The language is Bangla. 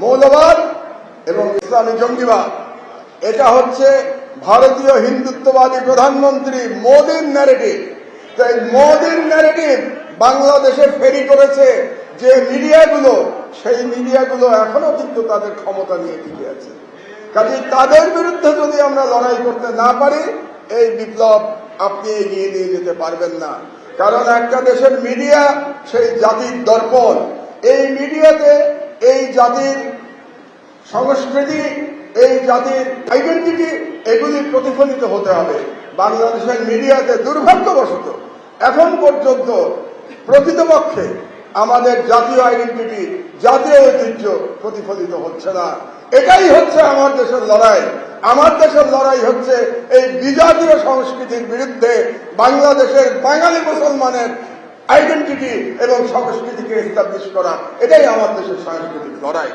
মৌলবাদ এবং ইসলামী জঙ্গিবাদ। এটা হচ্ছে ভারতীয় হিন্দুত্ববাদী প্রধানমন্ত্রী মোদির ন্যারেটিভ। তাই মোদির ন্যারেটিভ বাংলাদেশে ফেরি করেছে যে মিডিয়াগুলো, সেই মিডিয়াগুলো এখনো কিন্তু তাদের ক্ষমতা নিয়ে টিকে আছে। কাজে তাদের বিরুদ্ধে যদি আমরা লড়াই করতে না পারি, এই বিপ্লব আপনি এগিয়ে নিয়ে যেতে পারবেন না। কারণ একটা দেশের মিডিয়া সেই জাতির দর্পণ। এই মিডিয়াতে এই জাতির সংস্কৃতি, এই জাতির আইডেন্টিটি, এগুলি প্রতিফলিত হতে হবে। বাংলাদেশের মিডিয়াতে দুর্ভাগ্যবশত এখন পর্যন্ত প্রকৃতপক্ষে আমাদের জাতীয় আইডেন্টিটি, জাতীয় ঐতিহ্য প্রতিফলিত হচ্ছে না। এটাই হচ্ছে আমার দেশের লড়াই। আমার দেশের লড়াই হচ্ছে এই বিজাতীয় সংস্কৃতির বিরুদ্ধে বাংলাদেশের বাঙালি মুসলমানের আইডেন্টিটি এবং সংস্কৃতিকে এস্টাবলিশ করা। এটাই আমার দেশের সাংস্কৃতিক লড়াই।